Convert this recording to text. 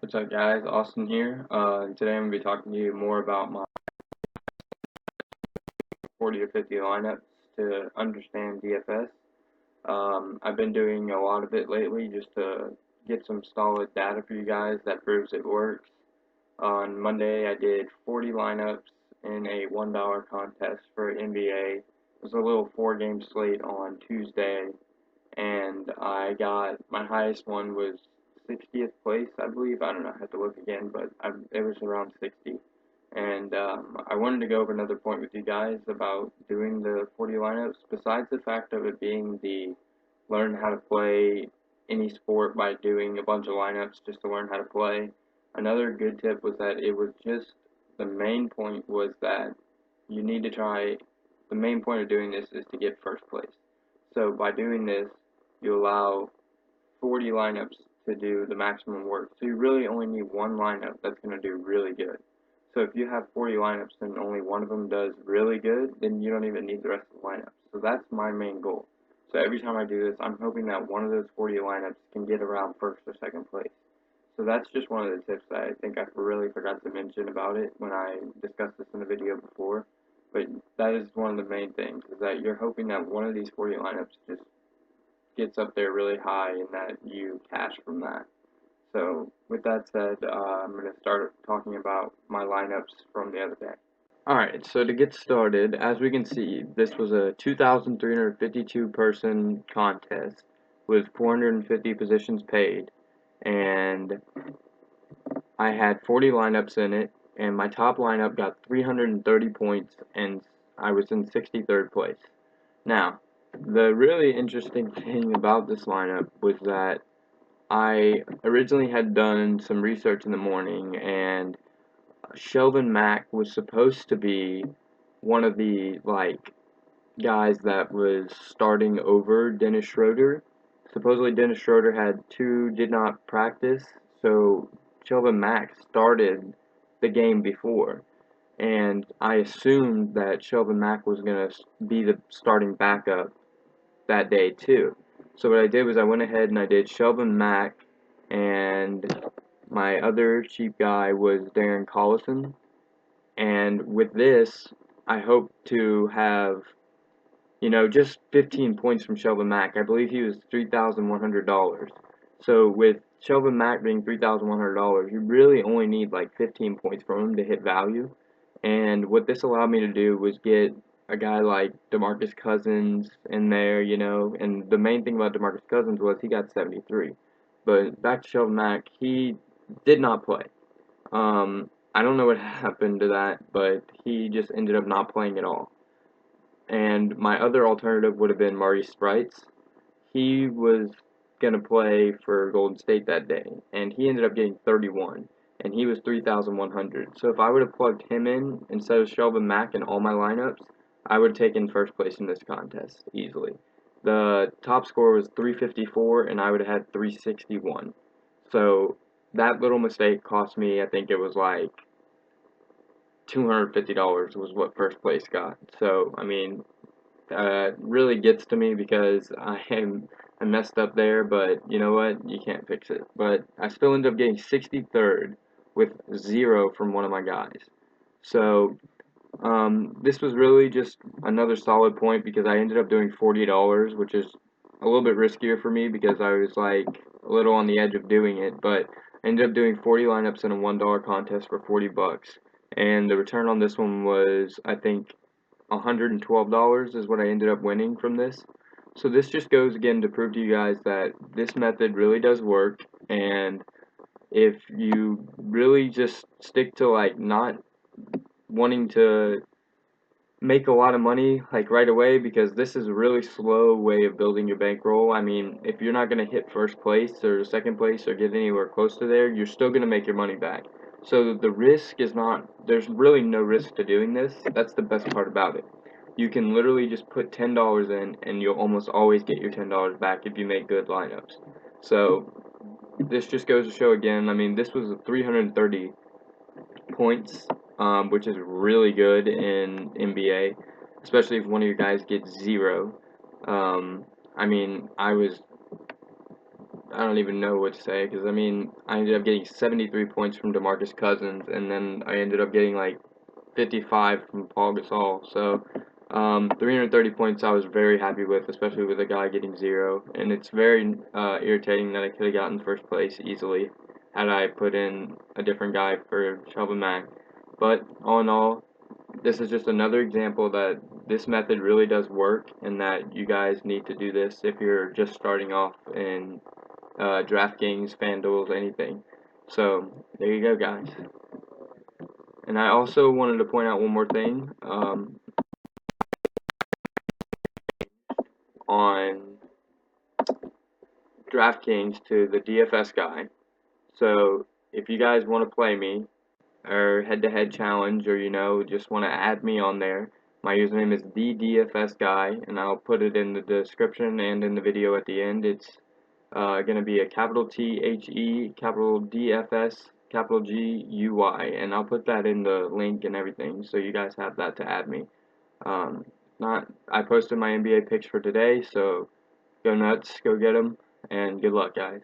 What's up, guys? Austin here. Today I'm going to be talking to you more about my 40 to 50 lineups to understand DFS. I've been doing a lot of it lately just to get some solid data for you guys that proves it works. On Monday, I did 40 lineups in a $1 contest for NBA. It was a little 4-game slate on Tuesday, and I got my highest one was 60th place, I believe. I don't know, I have to look again, but it was around 60. And I wanted to go over another point with you guys about doing the 40 lineups. Besides the fact of it being the learn how to play any sport by doing a bunch of lineups just to learn how to play, another good tip was that it was just the main point was that you need to try. The main point of doing this is to get first place. So by doing this, you allow 40 lineups to do the maximum work. So you really only need one lineup that's going to do really good. So if you have 40 lineups and only one of them does really good, then you don't even need the rest of the lineups. So that's my main goal. So every time I do this, I'm hoping that one of those 40 lineups can get around first or second place. So that's just one of the tips that I think I really forgot to mention about it when I discussed this in the video before. But that is one of the main things, is that you're hoping that one of these 40 lineups just gets up there really high and that you cash from that. So with that said, I'm going to start talking about my lineups from the other day. Alright, so to get started, as we can see, this was a 2,352 person contest with 450 positions paid, and I had 40 lineups in it, and my top lineup got 330 points, and I was in 63rd place. Now, the really interesting thing about this lineup was that I originally had done some research in the morning, and Shelvin Mack was supposed to be one of the guys that was starting over Dennis Schroeder. Supposedly Dennis Schroeder had did not practice, so Shelvin Mack started the game before, and I assumed that Shelvin Mack was gonna be the starting backup that day too. So what I did was I went ahead and I did Shelvin Mack, and my other cheap guy was Darren Collison. And with this, I hope to have, just 15 points from Shelvin Mack. I believe he was $3,100. So with Shelvin Mack being $3,100, you really only need like 15 points from him to hit value. And what this allowed me to do was get a guy like DeMarcus Cousins in there, and the main thing about DeMarcus Cousins was he got 73. But back to Shelvin Mack, he did not play. I don't know what happened to that, but he just ended up not playing at all. And my other alternative would have been Maurice Sprites. He was going to play for Golden State that day, and he ended up getting 31, and he was 3,100. So if I would have plugged him in instead of Shelvin Mack in all my lineups, I would have taken first place in this contest easily. The top score was 354, and I would have had 361. So that little mistake cost me, I think it was like $250 was what first place got. So, I mean, really gets to me because I messed up there, but you know what? You can't fix it. But I still ended up getting 63rd with 0 from one of my guys. So this was really just another solid point because I ended up doing $40, which is a little bit riskier for me because I was like a little on the edge of doing it, but I ended up doing 40 lineups in a $1 contest for 40 bucks. And the return on this one was, I think, $112 is what I ended up winning from this. So this just goes again to prove to you guys that this method really does work, and if you really just stick to like not wanting to make a lot of money like right away, because this is a really slow way of building your bankroll. I mean, if you're not going to hit first place or second place or get anywhere close to there, you're still going to make your money back. So the risk is not, there's really no risk to doing this. That's the best part about it. You can literally just put $10 in and you'll almost always get your $10 back if you make good lineups. So this just goes to show again, I mean, this was a 330 points, which is really good in NBA, especially if one of your guys gets 0. I mean, I don't even know what to say because I mean I ended up getting 73 points from DeMarcus Cousins, and then I ended up getting like 55 from Paul Gasol. So 330 points I was very happy with, especially with a guy getting zero. And it's very irritating that I could have gotten first place easily had I put in a different guy for Shelvin Mack. But all in all, this is just another example that this method really does work, and that you guys need to do this if you're just starting off in DraftKings, FanDuel, anything. So there you go, guys. And I also wanted to point out one more thing on DraftKings to the DFS guy. So if you guys want to play me or head-to-head challenge, or just want to add me on there, my username is the DFS guy, and I'll put it in the description and in the video at the end. It's going to be a capital THE, capital DFS, capital GUY, and I'll put that in the link and everything, so you guys have that to add me. Not, I posted my NBA picks for today, so go nuts, go get them, and good luck, guys.